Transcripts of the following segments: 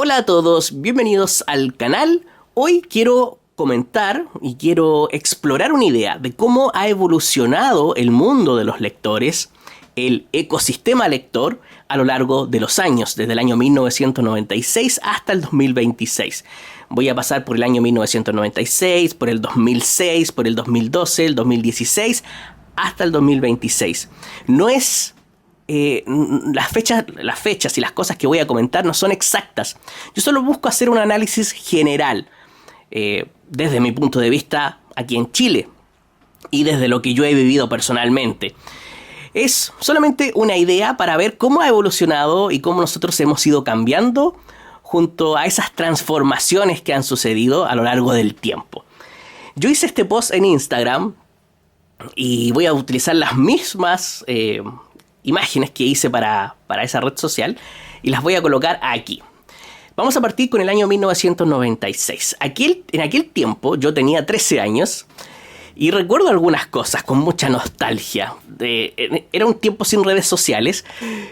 Hola a todos, bienvenidos al canal. Hoy quiero comentar y quiero explorar una idea de cómo ha evolucionado el mundo de los lectores, el ecosistema lector, a lo largo de los años, desde el año 1996 hasta el 2026. Voy a pasar por el año 1996, por el 2006, por el 2012, el 2016, hasta el 2026. No es... las fechas y las cosas que voy a comentar no son exactas. Yo solo busco hacer un análisis general desde mi punto de vista aquí en Chile y desde lo que yo he vivido personalmente. Es solamente una idea para ver cómo ha evolucionado y cómo nosotros hemos ido cambiando junto a esas transformaciones que han sucedido a lo largo del tiempo. Yo hice este post en Instagram y voy a utilizar las mismas imágenes que hice para esa red social y las voy a colocar aquí. Vamos a partir con el año 1996. En aquel tiempo yo tenía 13 años y recuerdo algunas cosas con mucha nostalgia. Era un tiempo sin redes sociales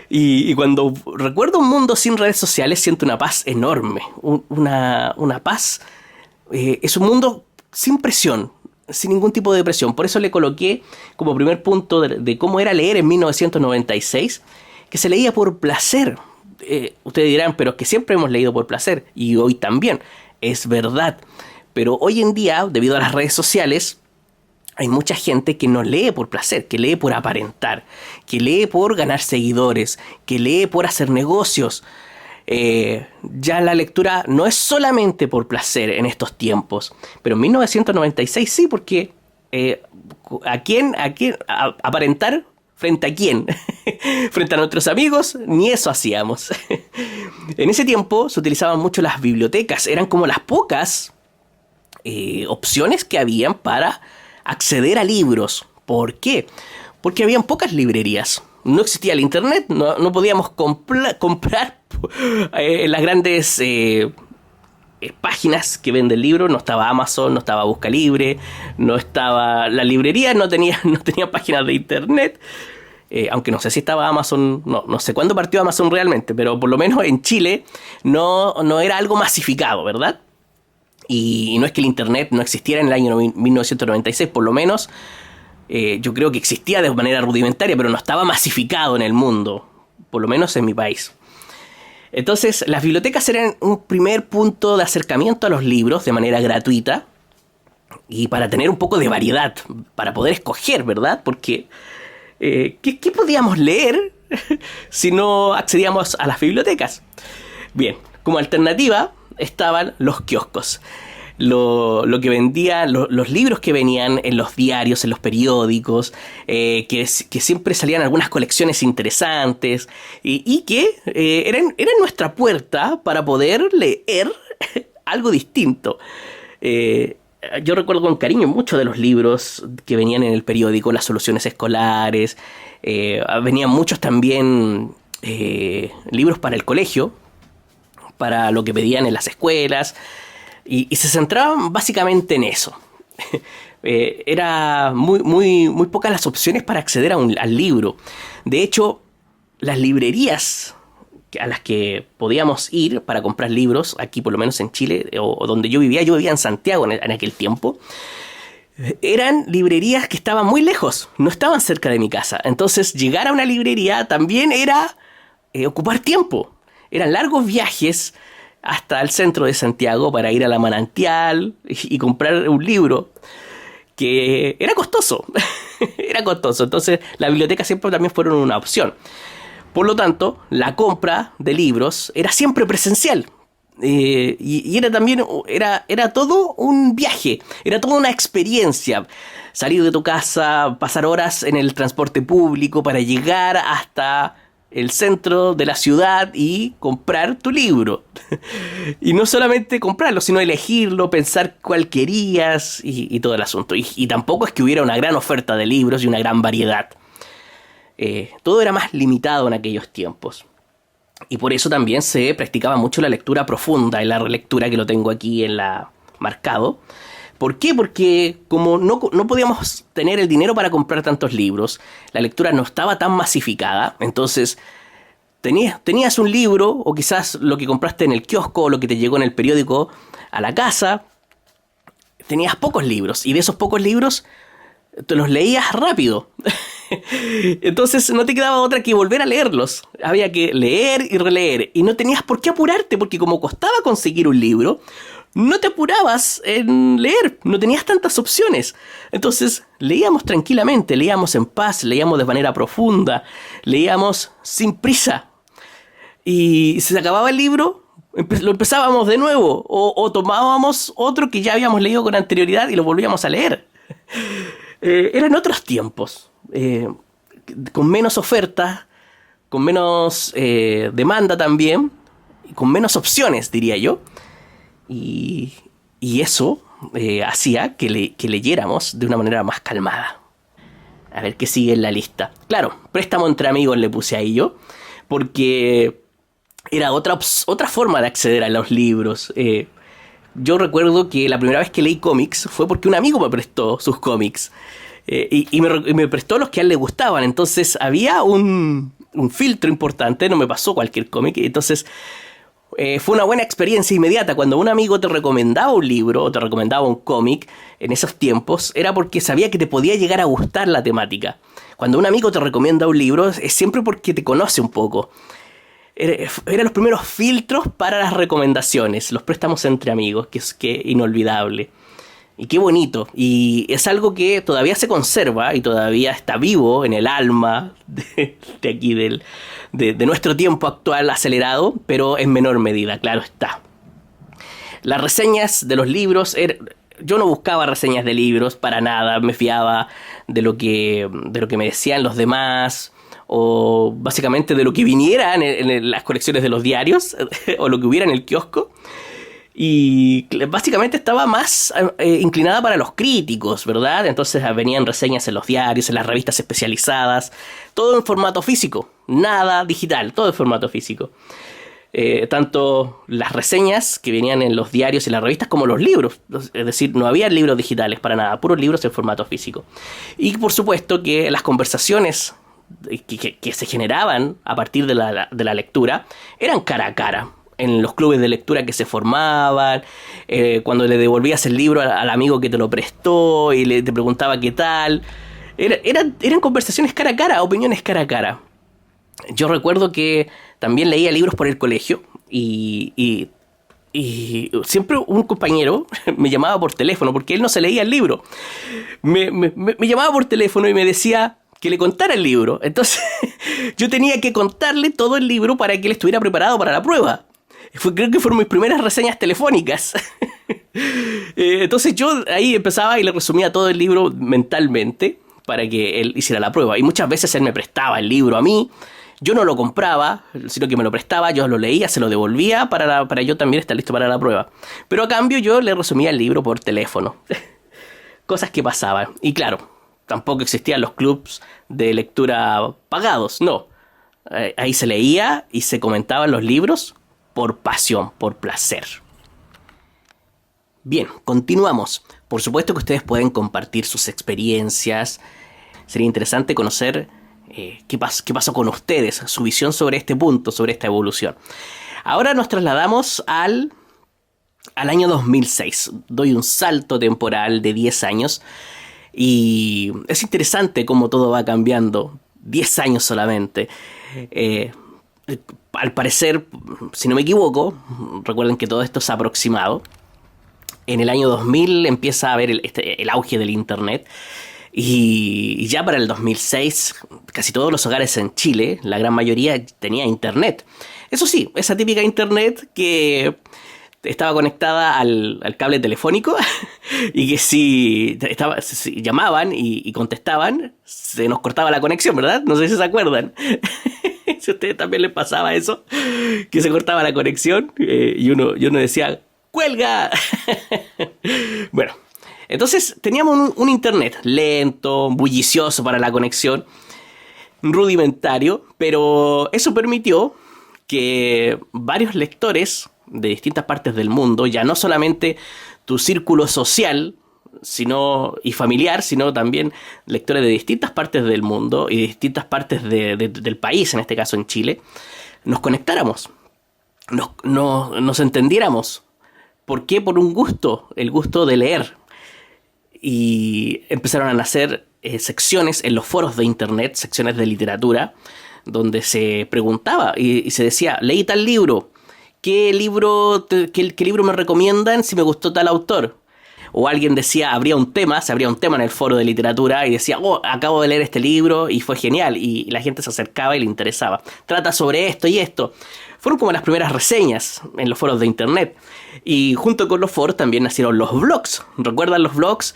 y cuando recuerdo un mundo sin redes sociales siento una paz enorme. Una paz. Es un mundo sin presión, sin ningún tipo de presión. Por eso le coloqué como primer punto de cómo era leer en 1996, que se leía por placer. Ustedes dirán, pero es que siempre hemos leído por placer, y hoy también, es verdad. Pero hoy en día, debido a las redes sociales, hay mucha gente que no lee por placer, que lee por aparentar, que lee por ganar seguidores, que lee por hacer negocios. Ya la lectura no es solamente por placer en estos tiempos, pero en 1996 sí, porque ¿a quién aparentar frente a quién? Frente a nuestros amigos, ni eso hacíamos. En ese tiempo se utilizaban mucho las bibliotecas, eran como las pocas opciones que habían para acceder a libros. ¿Por qué? Porque habían pocas librerías. No existía el internet, no podíamos comprar en las grandes páginas que venden libros. No estaba Amazon, no estaba Buscalibre, no estaba la librería, no tenía páginas de internet. Aunque no sé si estaba Amazon, no sé cuándo partió Amazon realmente, pero por lo menos en Chile no era algo masificado, ¿verdad? Y no es que el internet no existiera en el año 1996, por lo menos yo creo que existía de manera rudimentaria, pero no estaba masificado en el mundo, por lo menos en mi país. Entonces, las bibliotecas eran un primer punto de acercamiento a los libros de manera gratuita y para tener un poco de variedad, para poder escoger, ¿verdad? Porque, ¿qué podíamos leer si no accedíamos a las bibliotecas? Bien, como alternativa estaban los kioscos. Lo que vendía, los libros que venían en los diarios, en los periódicos, que siempre salían algunas colecciones interesantes y que eran nuestra puerta para poder leer algo distinto. Yo recuerdo con cariño muchos de los libros que venían en el periódico, las soluciones escolares, venían muchos también libros para el colegio, para lo que pedían en las escuelas. Y se centraban básicamente en eso. Era muy pocas las opciones para acceder al libro. De hecho, las librerías a las que podíamos ir para comprar libros, aquí por lo menos en Chile, o donde yo vivía en Santiago en aquel tiempo, eran librerías que estaban muy lejos, no estaban cerca de mi casa. Entonces, llegar a una librería también era ocupar tiempo. Eran largos viajes hasta el centro de Santiago para ir a la Manantial y comprar un libro que era costoso. Era costoso. Entonces las bibliotecas siempre también fueron una opción. Por lo tanto, la compra de libros era siempre presencial. Y era también era todo un viaje, era toda una experiencia. Salir de tu casa, pasar horas en el transporte público para llegar hasta el centro de la ciudad y comprar tu libro. Y no solamente comprarlo, sino elegirlo, pensar cuál querías y todo el asunto. Y tampoco es que hubiera una gran oferta de libros y una gran variedad. Todo era más limitado en aquellos tiempos. Y por eso también se practicaba mucho la lectura profunda, en la relectura que lo tengo aquí marcado. ¿Por qué? Porque como no podíamos tener el dinero para comprar tantos libros, la lectura no estaba tan masificada, entonces tenías un libro, o quizás lo que compraste en el kiosco, o lo que te llegó en el periódico a la casa. Tenías pocos libros, y de esos pocos libros te los leías rápido. Entonces no te quedaba otra que volver a leerlos. Había que leer y releer, y no tenías por qué apurarte, porque como costaba conseguir un libro, no te apurabas en leer, no tenías tantas opciones. Entonces leíamos tranquilamente, leíamos en paz, leíamos de manera profunda, leíamos sin prisa. Y si se acababa el libro, lo empezábamos de nuevo, o tomábamos otro que ya habíamos leído con anterioridad y lo volvíamos a leer. Eran otros tiempos, con menos oferta, con menos demanda también, y con menos opciones, diría yo. Y eso hacía que leyéramos de una manera más calmada. A ver qué sigue en la lista. Claro, préstamo entre amigos le puse ahí yo, porque era otra forma de acceder a los libros. Yo recuerdo que la primera vez que leí cómics fue porque un amigo me prestó sus cómics. Y me prestó los que a él le gustaban. Entonces había un filtro importante, no me pasó cualquier cómic. Entonces fue una buena experiencia inmediata. Cuando un amigo te recomendaba un libro o te recomendaba un cómic en esos tiempos, era porque sabía que te podía llegar a gustar la temática. Cuando un amigo te recomienda un libro, es siempre porque te conoce un poco. Eran los primeros filtros para las recomendaciones, los préstamos entre amigos, que es inolvidable. Y qué bonito. Y es algo que todavía se conserva y todavía está vivo en el alma de aquí de nuestro tiempo actual acelerado, pero en menor medida, claro está. Las reseñas de los libros, yo no buscaba reseñas de libros para nada, me fiaba de lo que me decían los demás, o básicamente de lo que viniera en las colecciones de los diarios, o lo que hubiera en el kiosco. Y básicamente estaba más inclinada para los críticos, ¿verdad? Entonces venían reseñas en los diarios, en las revistas especializadas, todo en formato físico, nada digital, todo en formato físico. Tanto las reseñas que venían en los diarios y las revistas como los libros. Es decir, no había libros digitales para nada, puros libros en formato físico. Y por supuesto que las conversaciones que se generaban a partir de la lectura eran cara a cara. En los clubes de lectura que se formaban, cuando le devolvías el libro al amigo que te lo prestó y te preguntaba qué tal. Eran conversaciones cara a cara, opiniones cara a cara. Yo recuerdo que también leía libros por el colegio y siempre un compañero me llamaba por teléfono porque él no se leía el libro. Me llamaba por teléfono y me decía que le contara el libro. Entonces yo tenía que contarle todo el libro para que él estuviera preparado para la prueba. Creo que fueron mis primeras reseñas telefónicas. Entonces yo ahí empezaba y le resumía todo el libro mentalmente para que él hiciera la prueba. Y muchas veces él me prestaba el libro a mí. Yo no lo compraba, sino que me lo prestaba, yo lo leía, se lo devolvía para yo también estar listo para la prueba. Pero a cambio yo le resumía el libro por teléfono. Cosas que pasaban. Y claro, tampoco existían los clubs de lectura pagados, no. Ahí se leía y se comentaban los libros por pasión, por placer. Bien, continuamos. Por supuesto que ustedes pueden compartir sus experiencias. Sería interesante conocer qué pasó con ustedes, su visión sobre este punto, sobre esta evolución. Ahora nos trasladamos al año 2006. Doy un salto temporal de 10 años. Y es interesante cómo todo va cambiando. 10 años solamente. Al parecer, si no me equivoco, recuerden que todo esto es aproximado. En el año 2000 empieza a haber el auge del internet. Y ya para el 2006, casi todos los hogares en Chile, la gran mayoría tenía internet. Eso sí, esa típica internet que estaba conectada al cable telefónico y que si llamaban y contestaban, se nos cortaba la conexión, ¿verdad? No sé si se acuerdan. Si a ustedes también les pasaba eso, que se cortaba la conexión y uno decía, ¡cuelga! Bueno, entonces teníamos un internet lento, bullicioso para la conexión, rudimentario, pero eso permitió que varios lectores de distintas partes del mundo, ya no solamente tu círculo social y familiar, sino también lectores de distintas partes del mundo y de distintas partes del país, en este caso en Chile, nos conectáramos, nos entendiéramos. ¿Por qué? Por un gusto, el gusto de leer. Y empezaron a nacer secciones en los foros de internet, secciones de literatura, donde se preguntaba y se decía, leí tal libro, ¿qué libro me recomiendan si me gustó tal autor? O alguien decía, se abría un tema en el foro de literatura y decía, oh, acabo de leer este libro y fue genial. Y la gente se acercaba y le interesaba. Trata sobre esto y esto. Fueron como las primeras reseñas en los foros de internet. Y junto con los foros también nacieron los blogs. ¿Recuerdan los blogs?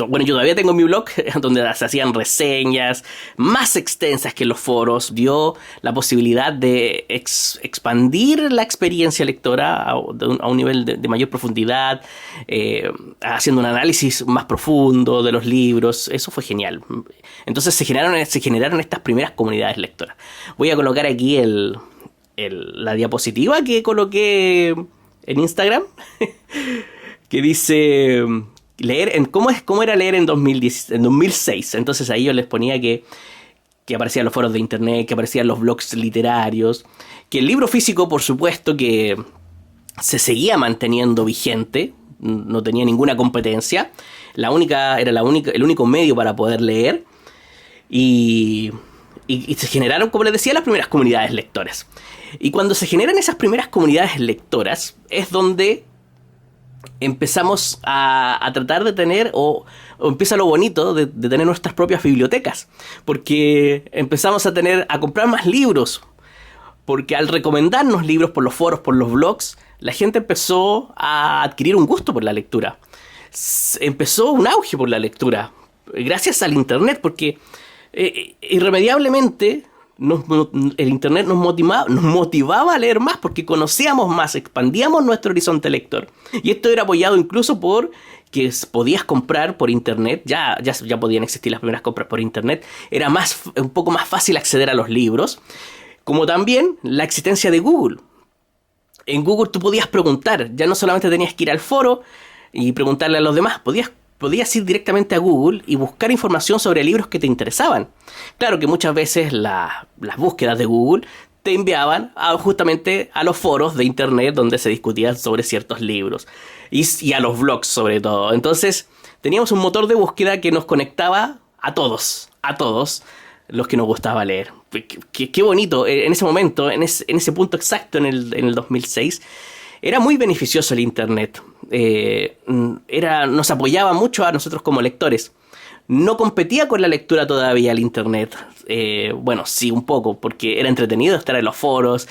Bueno, yo todavía tengo mi blog donde se hacían reseñas más extensas que en los foros. Dio la posibilidad de expandir la experiencia lectora a un nivel de mayor profundidad, haciendo un análisis más profundo de los libros. Eso fue genial. Entonces se generaron estas primeras comunidades lectoras. Voy a colocar aquí la diapositiva que coloqué en Instagram que dice cómo era leer en 2006. Entonces ahí yo les ponía que aparecían los foros de internet, que aparecían los blogs literarios, que el libro físico, por supuesto, que se seguía manteniendo vigente, no tenía ninguna competencia, era el único medio para poder leer, y se generaron, como les decía, las primeras comunidades lectoras. Y cuando se generan esas primeras comunidades lectoras es donde empezamos a tratar de tener, o empieza lo bonito de tener nuestras propias bibliotecas, porque empezamos a comprar más libros, porque al recomendarnos libros por los foros, por los blogs, la gente empezó a adquirir un gusto por la lectura. Empezó un auge por la lectura, gracias al internet, porque irremediablemente el internet nos motivaba a leer más, porque conocíamos más, expandíamos nuestro horizonte lector. Y esto era apoyado incluso por que podías comprar por internet, ya podían existir las primeras compras por internet, era un poco más fácil acceder a los libros, como también la existencia de Google. En Google tú podías preguntar, ya no solamente tenías que ir al foro y preguntarle a los demás, podías ir directamente a Google y buscar información sobre libros que te interesaban. Claro que muchas veces las búsquedas de Google te enviaban justamente a los foros de internet donde se discutían sobre ciertos libros y a los blogs sobre todo. Entonces teníamos un motor de búsqueda que nos conectaba a todos los que nos gustaba leer. Qué bonito, en ese momento, en ese punto exacto en el 2006, era muy beneficioso el internet. Nos apoyaba mucho a nosotros como lectores. No competía con la lectura todavía el internet. Bueno, sí, un poco, porque era entretenido estar en los foros,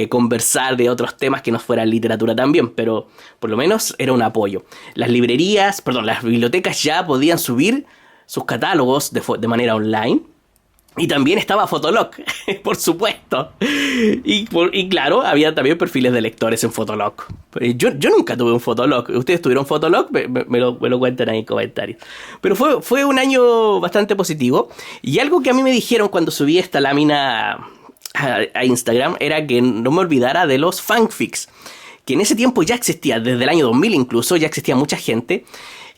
conversar de otros temas que no fueran literatura también, pero por lo menos era un apoyo. Las bibliotecas ya podían subir sus catálogos de manera online. Y también estaba Fotolog, por supuesto. Y claro, había también perfiles de lectores en Fotolog. Yo nunca tuve un Fotolog. ¿Ustedes tuvieron Fotolog? Me lo cuentan ahí en comentarios. Pero fue un año bastante positivo. Y algo que a mí me dijeron cuando subí esta lámina a Instagram era que no me olvidara de los fanfics. Que en ese tiempo ya existía, desde el año 2000 incluso, ya existía mucha gente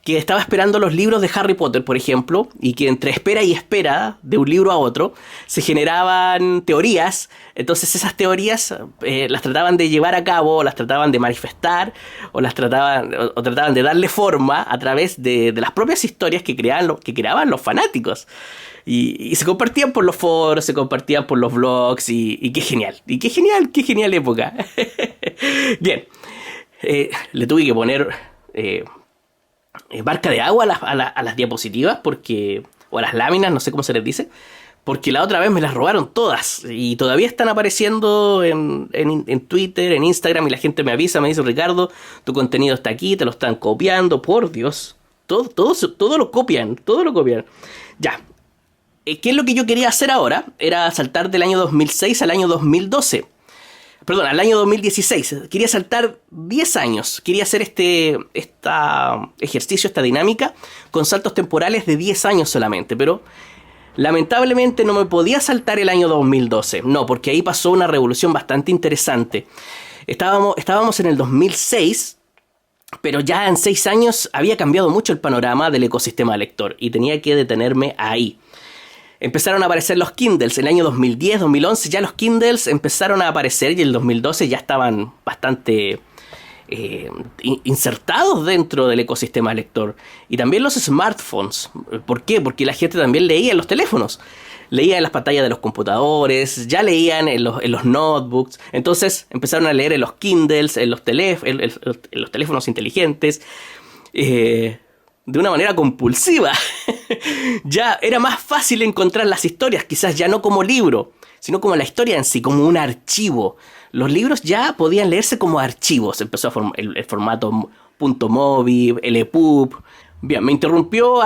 que estaba esperando los libros de Harry Potter, por ejemplo, y que entre espera y espera de un libro a otro se generaban teorías. Entonces esas teorías las trataban de llevar a cabo, o las trataban de manifestar, o trataban de darle forma a través de las propias historias que creaban los fanáticos. Y se compartían por los foros, se compartían por los blogs, y qué genial, qué genial época. Bien, le tuve que poner marca de agua a las diapositivas, o a las láminas, no sé cómo se les dice, porque la otra vez me las robaron todas y todavía están apareciendo en Twitter, en Instagram, y la gente me avisa, me dice: Ricardo, tu contenido está aquí, te lo están copiando, por Dios, todo lo copian. Ya, ¿qué es lo que yo quería hacer ahora? Era saltar del año 2006 al año 2012. Perdón, al año 2016. Quería saltar 10 años. Quería hacer este ejercicio, esta dinámica, con saltos temporales de 10 años solamente. Pero lamentablemente no me podía saltar el año 2012. No, porque ahí pasó una revolución bastante interesante. Estábamos en el 2006, pero ya en 6 años había cambiado mucho el panorama del ecosistema lector. Y tenía que detenerme ahí. empezaron a aparecer los Kindles. En el año 2010, 2011 ya los Kindles empezaron a aparecer y en el 2012 ya estaban bastante insertados dentro del ecosistema lector. Y también los smartphones. ¿Por qué? Porque la gente también leía en los teléfonos. Leía en las pantallas de los computadores, ya leían en los notebooks. Entonces empezaron a leer en los Kindles, en los teléfonos inteligentes. De una manera compulsiva. Ya era más fácil encontrar las historias, quizás ya no como libro, sino como la historia en sí, como un archivo. Los libros ya podían leerse como archivos. Empezó el formato .mobi, el EPUB. Bien, me interrumpió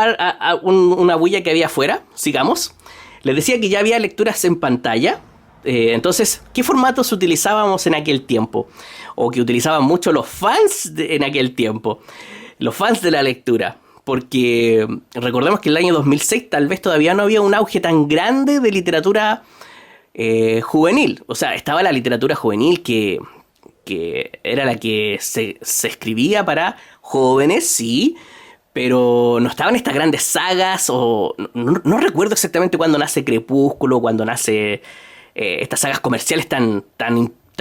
una bulla que había afuera. Sigamos. Les decía que ya había lecturas en pantalla. Entonces, ¿qué formatos utilizábamos en aquel tiempo? O que utilizaban mucho los fans en aquel tiempo. Los fans de la lectura. Porque recordemos que en el año 2006 tal vez todavía no había un auge tan grande de literatura juvenil. O sea, estaba la literatura juvenil que era la que se escribía para jóvenes, sí, pero no estaban estas grandes sagas, o no recuerdo exactamente cuándo nace Crepúsculo, cuándo nace estas sagas comerciales tan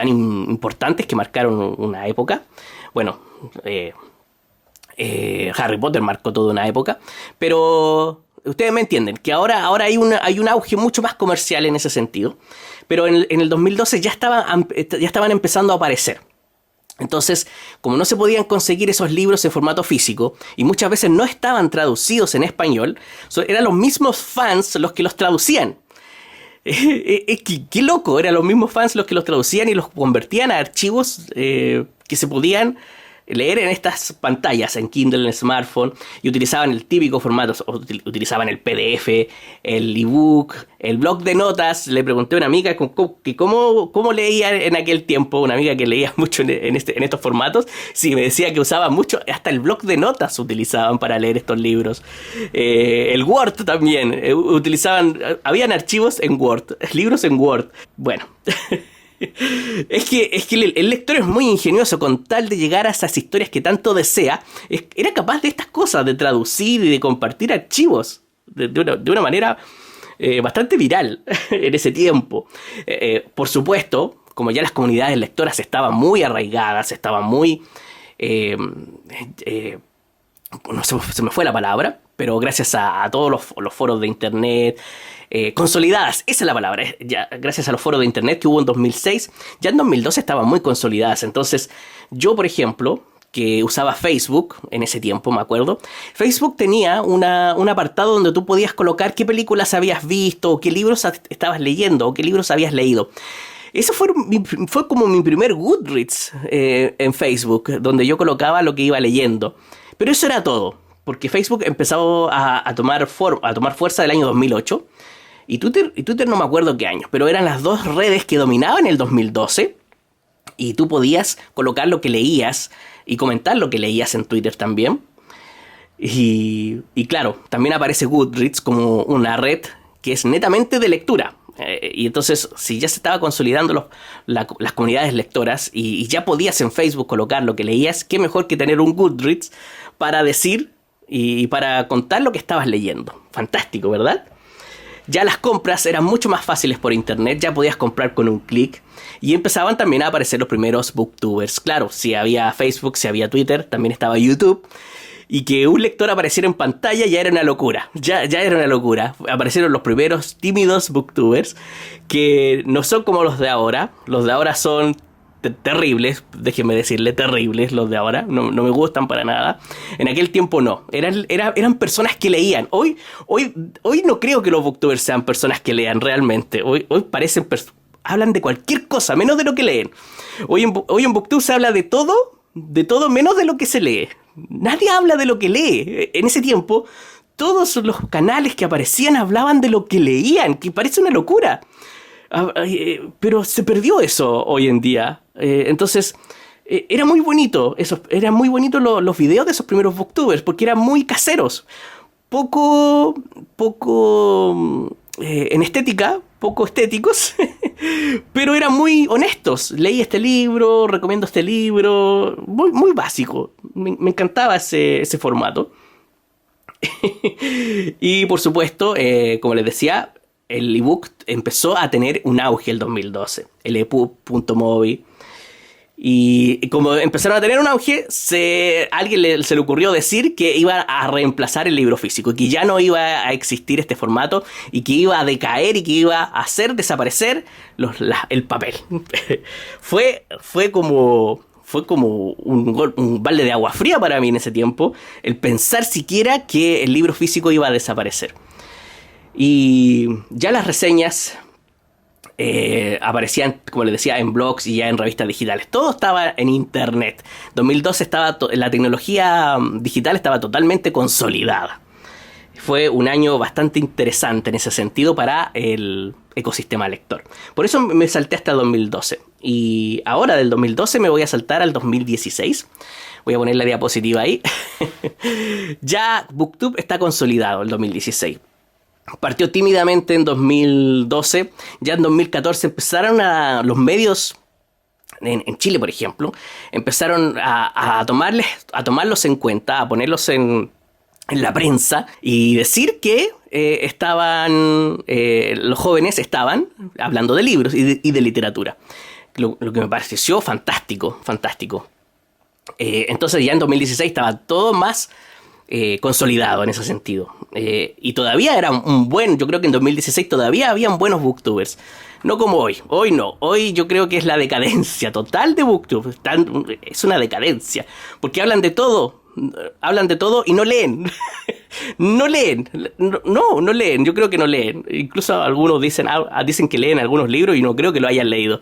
importantes que marcaron una época. Bueno, Harry Potter marcó toda una época, pero ustedes me entienden, que ahora hay un auge mucho más comercial en ese sentido, pero en el 2012 ya estaban empezando a aparecer. Entonces, como no se podían conseguir esos libros en formato físico, y muchas veces no estaban traducidos en español, eran los mismos fans los que los traducían. Qué loco, eran los mismos fans los que los traducían y los convertían a archivos que se podían leer en estas pantallas, en Kindle, en smartphone, y utilizaban el típico formato, utilizaban el PDF, el ebook, el blog de notas. Le pregunté a una amiga cómo leía en aquel tiempo, una amiga que leía mucho en estos formatos. Sí, me decía que usaba mucho, hasta el blog de notas utilizaban para leer estos libros. El Word también, habían archivos en Word, libros en Word. Bueno... Es que el lector es muy ingenioso. Con tal de llegar a esas historias que tanto desea, era capaz de estas cosas, de traducir y de compartir archivos de una manera bastante viral en ese tiempo. Por supuesto, como ya las comunidades lectoras estaban muy arraigadas, estaban muy... no se me fue la palabra, pero gracias a todos los foros de internet, consolidadas, esa es la palabra, ya, gracias a los foros de internet que hubo en 2006, ya en 2012 estaban muy consolidadas. Entonces yo, por ejemplo, que usaba Facebook en ese tiempo, me acuerdo, Facebook tenía un apartado donde tú podías colocar qué películas habías visto, o qué libros estabas leyendo, o qué libros habías leído. Eso fue como mi primer Goodreads en Facebook, donde yo colocaba lo que iba leyendo. Pero eso era todo, porque Facebook empezó a tomar fuerza del año 2008, y Twitter no me acuerdo qué año, pero eran las dos redes que dominaban el 2012, y tú podías colocar lo que leías y comentar lo que leías en Twitter también. Y claro, también aparece Goodreads como una red que es netamente de lectura. Y entonces, si ya se estaba consolidando las comunidades lectoras y ya podías en Facebook colocar lo que leías, qué mejor que tener un Goodreads para decir y para contar lo que estabas leyendo. Fantástico, ¿verdad? Ya las compras eran mucho más fáciles por internet, ya podías comprar con un clic y empezaban también a aparecer los primeros booktubers. Claro, si había Facebook, si había Twitter, también estaba YouTube. Y que un lector apareciera en pantalla ya era una locura. Ya era una locura. Aparecieron los primeros tímidos booktubers que no son como los de ahora. Los de ahora son terribles, déjenme decirle, terribles los de ahora. No me gustan para nada. En aquel tiempo no. Eran personas que leían. Hoy no creo que los booktubers sean personas que lean realmente. Hoy parecen hablan de cualquier cosa, menos de lo que leen. Hoy en booktube se habla de todo menos de lo que se lee. Nadie habla de lo que lee. En ese tiempo, todos los canales que aparecían hablaban de lo que leían, que parece una locura. Pero se perdió eso hoy en día. Entonces, era muy bonito. Eran muy bonitos los videos de esos primeros booktubers, porque eran muy caseros. Poco en estética, poco estéticos, pero eran muy honestos. Leí este libro, recomiendo este libro, muy, muy básico. Me encantaba ese formato. Y por supuesto, como les decía, el ebook empezó a tener un auge el 2012. El EPUB.mobi. Y como empezaron a tener un auge, a alguien se le ocurrió decir que iba a reemplazar el libro físico, que ya no iba a existir este formato y que iba a decaer y que iba a hacer desaparecer el papel. Fue como un balde de agua fría para mí en ese tiempo, el pensar siquiera que el libro físico iba a desaparecer. Y ya las reseñas aparecían, como les decía, en blogs y ya en revistas digitales. Todo estaba en internet. 2012 la tecnología digital estaba totalmente consolidada. Fue un año bastante interesante en ese sentido para el ecosistema lector. Por eso me salté hasta el 2012. Y ahora del 2012 me voy a saltar al 2016. Voy a poner la diapositiva ahí. Ya BookTube está consolidado el 2016. Partió tímidamente en 2012. Ya en 2014 empezaron los medios en Chile, por ejemplo, empezaron a tomarlos en cuenta, a ponerlos en la prensa y decir que los jóvenes estaban hablando de libros y de literatura. Lo que me pareció fantástico. Entonces ya en 2016 estaba todo más consolidado en ese sentido. Y todavía era yo creo que en 2016 todavía habían buenos booktubers. No como hoy. Hoy no. Hoy yo creo que es la decadencia total de BookTube. Es una decadencia. Porque hablan de todo y no leen. No leen. No leen. Yo creo que no leen. Incluso algunos dicen que leen algunos libros y no creo que lo hayan leído.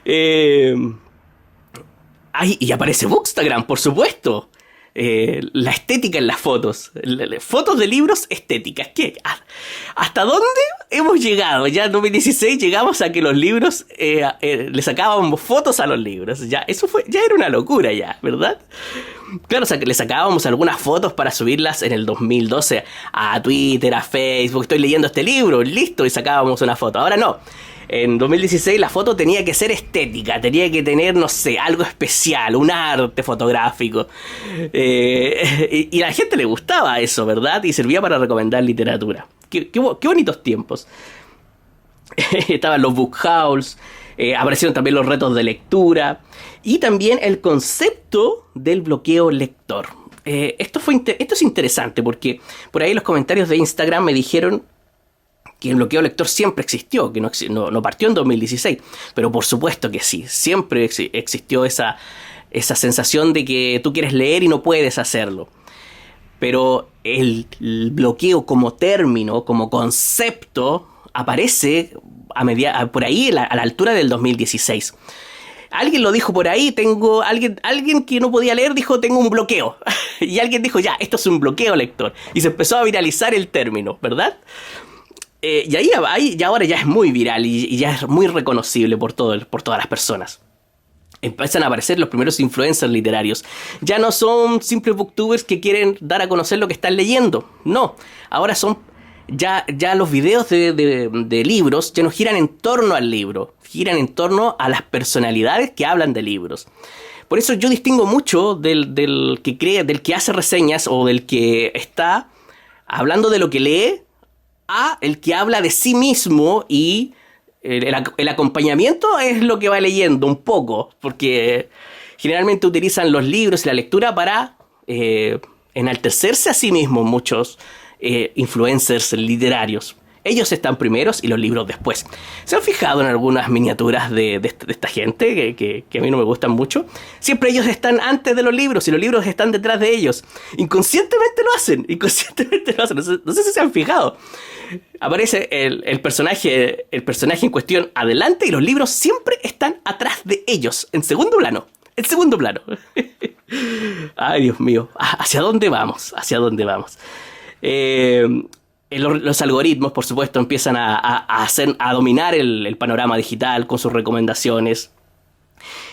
Y aparece Bookstagram, por supuesto. La estética en las fotos. Fotos de libros estéticas. ¿Qué? ¿Hasta dónde hemos llegado? Ya en 2016 llegamos a que los libros le sacábamos fotos a los libros. Ya era una locura ya, ¿verdad? Claro, le sacábamos algunas fotos para subirlas en el 2012 a Twitter, a Facebook. Estoy leyendo este libro, listo, y sacábamos una foto. Ahora no. En 2016 la foto tenía que ser estética, tenía que tener, no sé, algo especial, un arte fotográfico. Y a la gente le gustaba eso, ¿verdad? Y servía para recomendar literatura. Qué bonitos tiempos. Estaban los book hauls, aparecieron también los retos de lectura y también el concepto del bloqueo lector. Esto es interesante porque por ahí los comentarios de Instagram me dijeron que el bloqueo lector siempre existió, que no partió en 2016, pero por supuesto que sí, siempre existió esa sensación de que tú quieres leer y no puedes hacerlo. Pero el bloqueo como término, como concepto, aparece por ahí a la altura del 2016. Alguien lo dijo por ahí, alguien que no podía leer dijo, tengo un bloqueo. Y alguien dijo, ya, esto es un bloqueo lector. Y se empezó a viralizar el término, ¿verdad? Y ahora ya es muy viral y ya es muy reconocible por todas las personas. Empiezan a aparecer los primeros influencers literarios. Ya no son simples booktubers que quieren dar a conocer lo que están leyendo. No, ahora son ya los videos de libros ya no giran en torno al libro, giran en torno a las personalidades que hablan de libros. Por eso yo distingo mucho del que hace reseñas o del que está hablando de lo que lee a el que habla de sí mismo y el acompañamiento es lo que va leyendo un poco, porque generalmente utilizan los libros y la lectura para enaltecerse a sí mismos muchos influencers literarios. Ellos están primeros y los libros después. ¿Se han fijado en algunas miniaturas de esta gente que a mí no me gustan mucho? Siempre ellos están antes de los libros y los libros están detrás de ellos. Inconscientemente lo hacen. No sé si se han fijado. Aparece el personaje en cuestión adelante y los libros siempre están atrás de ellos, en segundo plano. Ay, Dios mío. ¿Hacia dónde vamos? Los algoritmos, por supuesto, empiezan a dominar el panorama digital con sus recomendaciones.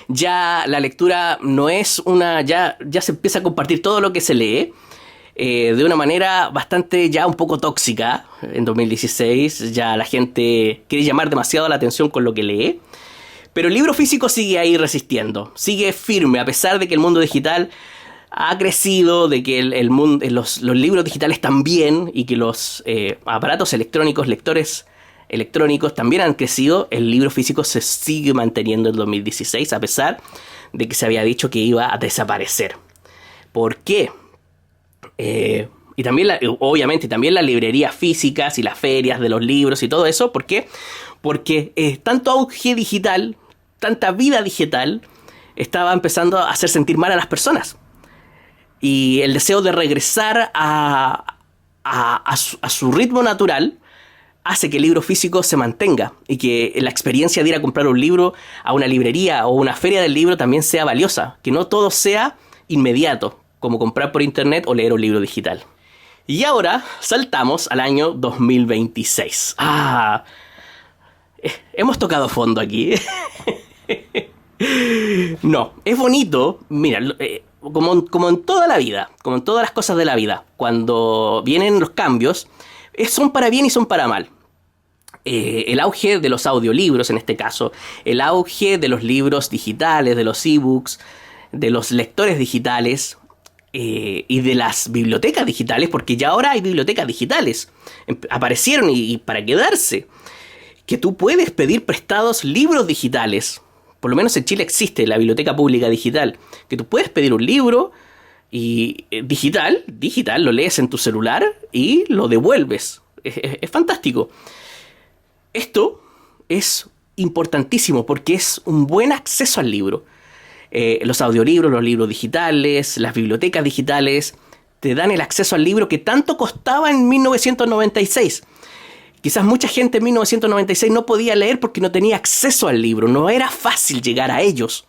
Ya la lectura no es ya se empieza a compartir todo lo que se lee de una manera bastante ya un poco tóxica. En 2016 ya la gente quiere llamar demasiado la atención con lo que lee. Pero el libro físico sigue ahí resistiendo, sigue firme, a pesar de que el mundo digital ha crecido, de que el mundo, los libros digitales también, y que los aparatos electrónicos, lectores electrónicos también han crecido, el libro físico se sigue manteniendo en 2016, a pesar de que se había dicho que iba a desaparecer. ¿Por qué? Y también, obviamente, también las librerías físicas y las ferias de los libros y todo eso. ¿Por qué? Porque tanto auge digital, tanta vida digital, estaba empezando a hacer sentir mal a las personas. Y el deseo de regresar a su ritmo natural hace que el libro físico se mantenga y que la experiencia de ir a comprar un libro a una librería o una feria del libro también sea valiosa. Que no todo sea inmediato, como comprar por internet o leer un libro digital. Y ahora saltamos al año 2026. Hemos tocado fondo aquí. No, es bonito. Mira, como en toda la vida, como en todas las cosas de la vida, cuando vienen los cambios, son para bien y son para mal. El auge de los audiolibros, en este caso, el auge de los libros digitales, de los ebooks, de los lectores digitales y de las bibliotecas digitales, porque ya ahora hay bibliotecas digitales. Aparecieron y para quedarse. Que tú puedes pedir prestados libros digitales. Por lo menos en Chile existe la Biblioteca Pública Digital. Que tú puedes pedir un libro y digital, lo lees en tu celular y lo devuelves. Es fantástico. Esto es importantísimo porque es un buen acceso al libro. Los audiolibros, los libros digitales, las bibliotecas digitales te dan el acceso al libro que tanto costaba en 1996. Quizás mucha gente en 1996 no podía leer porque no tenía acceso al libro, no era fácil llegar a ellos.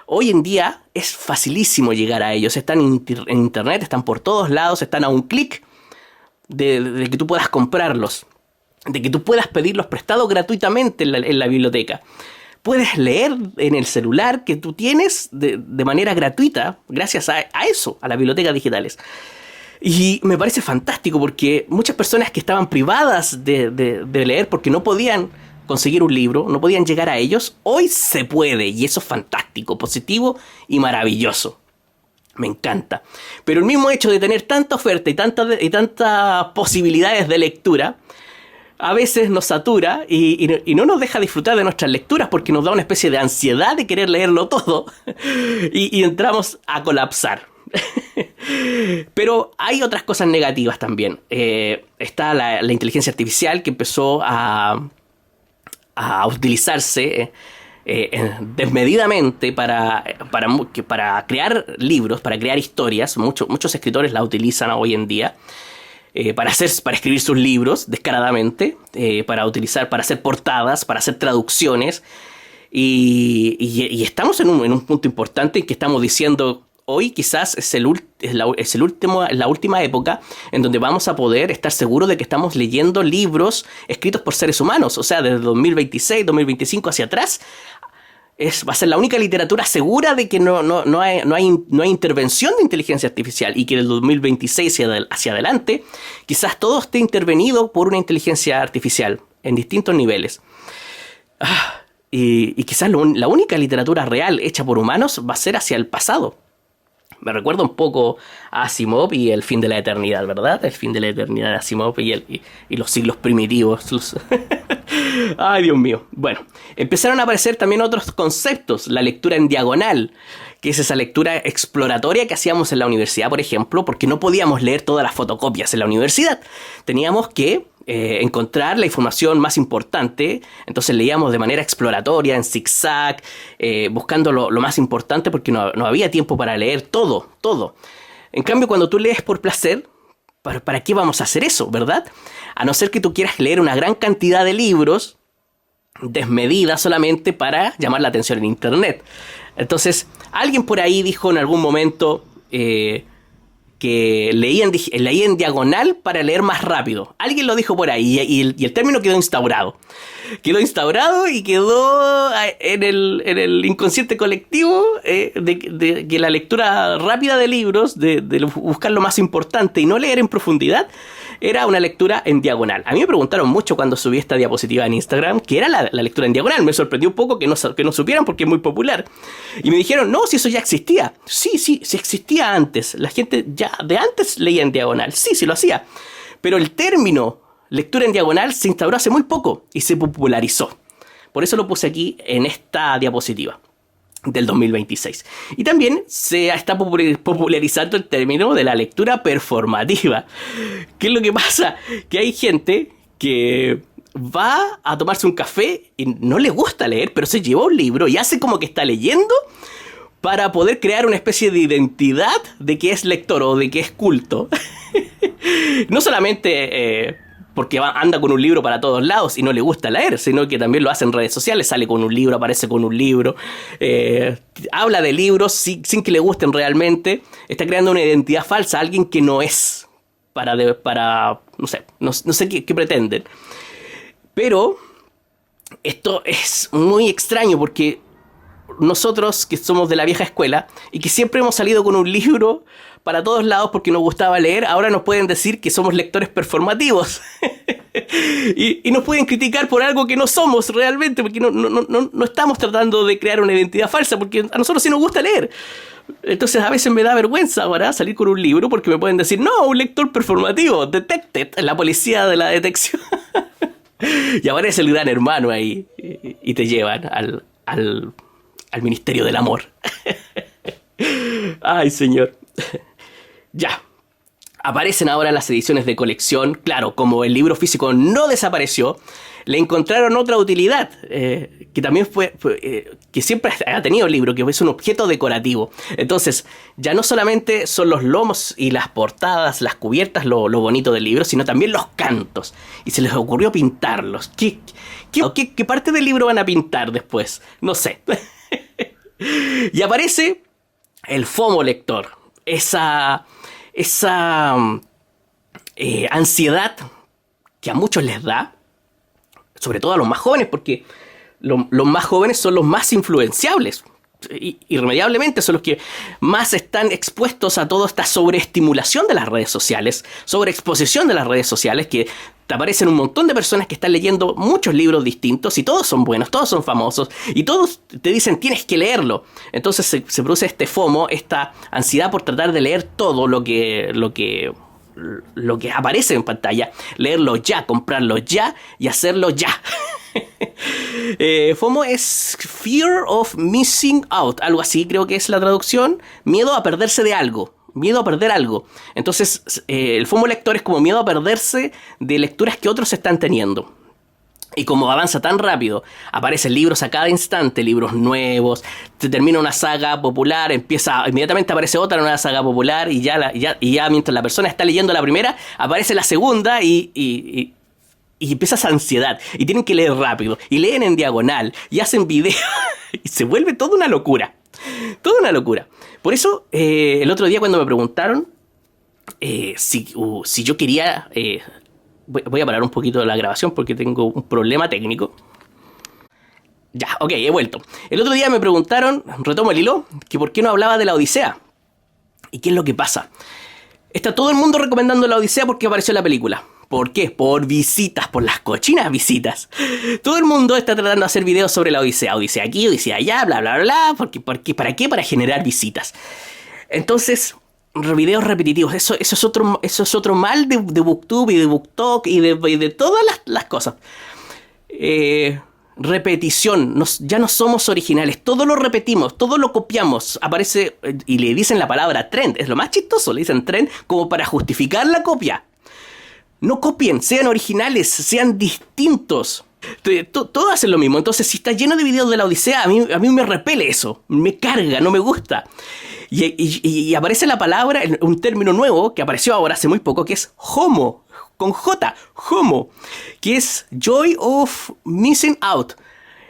Hoy en día es facilísimo llegar a ellos, están en internet, están por todos lados, están a un clic de que tú puedas comprarlos, de que tú puedas pedirlos prestados gratuitamente en la biblioteca. Puedes leer en el celular que tú tienes de manera gratuita gracias a eso, a las bibliotecas digitales. Y me parece fantástico porque muchas personas que estaban privadas de leer porque no podían conseguir un libro, no podían llegar a ellos, hoy se puede y eso es fantástico, positivo y maravilloso. Me encanta. Pero el mismo hecho de tener tanta oferta y tantas posibilidades de lectura a veces nos satura y no nos deja disfrutar de nuestras lecturas porque nos da una especie de ansiedad de querer leerlo todo y entramos a colapsar. Pero hay otras cosas negativas también. Está la inteligencia artificial que empezó a utilizarse desmedidamente para crear libros, para crear historias. Muchos escritores la utilizan hoy en día para escribir sus libros descaradamente, para hacer portadas, para hacer traducciones. Y estamos en un punto importante en que estamos diciendo... Hoy quizás es la última época en donde vamos a poder estar seguros de que estamos leyendo libros escritos por seres humanos. O sea, desde 2026, 2025 hacia atrás, va a ser la única literatura segura de que no hay intervención de inteligencia artificial y que del 2026 hacia adelante quizás todo esté intervenido por una inteligencia artificial en distintos niveles. Y quizás la única literatura real hecha por humanos va a ser hacia el pasado. Me recuerda un poco a Asimov y el fin de la eternidad, ¿verdad? El fin de la eternidad de Asimov y los siglos primitivos. Ay, Dios mío. Bueno, empezaron a aparecer también otros conceptos. La lectura en diagonal, que es esa lectura exploratoria que hacíamos en la universidad, por ejemplo, porque no podíamos leer todas las fotocopias en la universidad. Teníamos que encontrar la información más importante, entonces leíamos de manera exploratoria, en zigzag, buscando lo más importante porque no había tiempo para leer todo. En cambio, cuando tú lees por placer, ¿para qué vamos a hacer eso, verdad? A no ser que tú quieras leer una gran cantidad de libros desmedida solamente para llamar la atención en internet. Entonces, alguien por ahí dijo en algún momento... que leía en diagonal para leer más rápido. Alguien lo dijo por ahí y el término quedó instaurado. Quedó instaurado y quedó en el inconsciente colectivo de que la lectura rápida de libros, de buscar lo más importante y no leer en profundidad, era una lectura en diagonal. A mí me preguntaron mucho cuando subí esta diapositiva en Instagram qué era la lectura en diagonal. Me sorprendió un poco que no supieran porque es muy popular. Y me dijeron, no, si eso ya existía. Sí existía antes. La gente ya de antes leía en diagonal. Sí lo hacía. Pero el término lectura en diagonal se instauró hace muy poco y se popularizó. Por eso lo puse aquí en esta diapositiva del 2026. Y también se está popularizando el término de la lectura performativa. ¿Qué es lo que pasa? Que hay gente que va a tomarse un café y no le gusta leer, pero se lleva un libro y hace como que está leyendo para poder crear una especie de identidad de que es lector o de que es culto. No solamente porque anda con un libro para todos lados y no le gusta leer, sino que también lo hace en redes sociales, sale con un libro, aparece con un libro, habla de libros sin que le gusten realmente, está creando una identidad falsa a alguien que no es, no sé qué pretenden. Pero esto es muy extraño porque nosotros que somos de la vieja escuela y que siempre hemos salido con un libro para todos lados porque nos gustaba leer, ahora nos pueden decir que somos lectores performativos y nos pueden criticar por algo que no somos realmente, porque no estamos tratando de crear una identidad falsa, porque a nosotros sí nos gusta leer. Entonces a veces me da vergüenza ahora salir con un libro porque me pueden decir, no, un lector performativo, detected, la policía de la detección. Y aparece el gran hermano ahí y te llevan al Ministerio del Amor. Ay, señor. Ya. Aparecen ahora las ediciones de colección. Claro, como el libro físico no desapareció, le encontraron otra utilidad, que también que siempre ha tenido el libro, que es un objeto decorativo. Entonces, ya no solamente son los lomos y las portadas, las cubiertas, lo bonito del libro, sino también los cantos. Y se les ocurrió pintarlos. ¿Qué parte del libro van a pintar después? No sé. Y aparece el FOMO lector. Esa ansiedad que a muchos les da, sobre todo a los más jóvenes, porque los más jóvenes son los más influenciables. Irremediablemente son los que más están expuestos a toda esta sobreestimulación de las redes sociales, sobreexposición de las redes sociales, que te aparecen un montón de personas que están leyendo muchos libros distintos y todos son buenos, todos son famosos y todos te dicen tienes que leerlo. Entonces se produce este FOMO, esta ansiedad por tratar de leer todo lo que aparece en pantalla, leerlo ya, comprarlo ya y hacerlo ya. FOMO es Fear of Missing Out, algo así creo que es la traducción, miedo a perderse de algo, miedo a perder algo. Entonces el FOMO lector es como miedo a perderse de lecturas que otros están teniendo. Y como avanza tan rápido, aparecen libros a cada instante, libros nuevos, se termina una saga popular, inmediatamente aparece otra nueva saga popular y ya mientras la persona está leyendo la primera, aparece la segunda y empieza esa ansiedad. Y tienen que leer rápido, y leen en diagonal, y hacen videos, y se vuelve toda una locura. Toda una locura. Por eso, el otro día cuando me preguntaron si yo quería... Voy a parar un poquito la grabación porque tengo un problema técnico. Ya, ok, he vuelto. El otro día me preguntaron, retomo el hilo, que por qué no hablaba de la Odisea. ¿Y qué es lo que pasa? Está todo el mundo recomendando la Odisea porque apareció en la película. ¿Por qué? Por visitas, por las cochinas visitas. Todo el mundo está tratando de hacer videos sobre la Odisea. Odisea aquí, Odisea allá, bla, bla, bla. ¿Para qué? Para generar visitas. Entonces... videos repetitivos, eso es otro mal de BookTube y de BookTok y de todas las cosas. Repetición, ya no somos originales, todo lo repetimos, todo lo copiamos, aparece y le dicen la palabra trend, es lo más chistoso, le dicen trend como para justificar la copia. No copien, sean originales, sean distintos. Todos hacen lo mismo. Entonces si está lleno de videos de la Odisea, a mí me repele eso, me carga, no me gusta. Y aparece la palabra, un término nuevo que apareció ahora hace muy poco, que es homo, con J, homo, que es joy of missing out,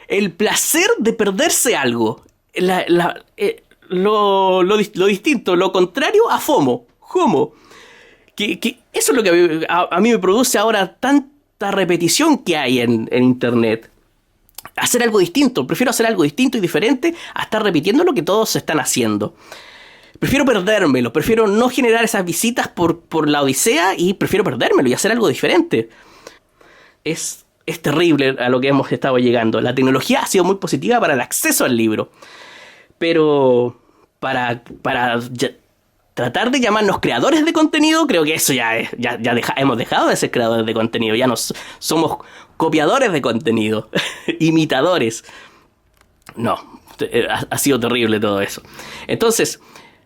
el placer de perderse algo, lo distinto, lo contrario a FOMO, homo, que eso es lo que a mí me produce ahora tanta repetición que hay en internet. hacer algo distinto. Prefiero hacer algo distinto y diferente a estar repitiendo lo que todos están haciendo. Prefiero perdérmelo, prefiero no generar esas visitas por la odisea y prefiero perdérmelo y hacer algo diferente. Es terrible a lo que hemos estado llegando. La tecnología ha sido muy positiva para el acceso al libro, pero para tratar de llamarnos creadores de contenido, creo que eso hemos dejado de ser creadores de contenido, ya somos copiadores de contenido, imitadores. No, ha sido terrible todo eso. Entonces,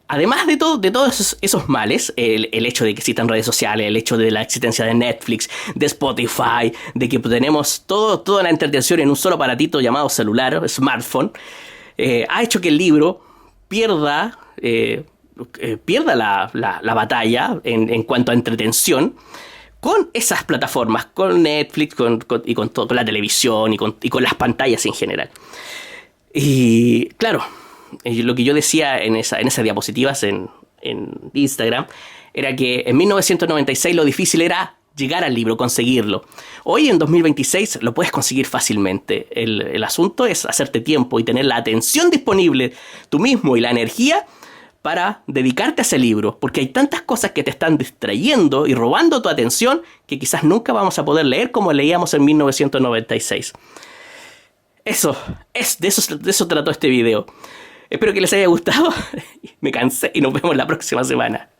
además de todos esos males, el hecho de que existan redes sociales, el hecho de la existencia de Netflix, de Spotify, de que tenemos toda la entretención en un solo aparatito llamado celular, smartphone, ha hecho que el libro pierda la batalla en cuanto a entretención con esas plataformas, con Netflix, con la televisión y con las pantallas en general. Y claro, lo que yo decía en esas diapositivas en Instagram era que en 1996 lo difícil era llegar al libro, conseguirlo. Hoy en 2026 lo puedes conseguir fácilmente. El asunto es hacerte tiempo y tener la atención disponible tú mismo y la energía para dedicarte a ese libro, porque hay tantas cosas que te están distrayendo y robando tu atención que quizás nunca vamos a poder leer como leíamos en 1996. De eso trató este video. Espero que les haya gustado. Me cansé y nos vemos la próxima semana.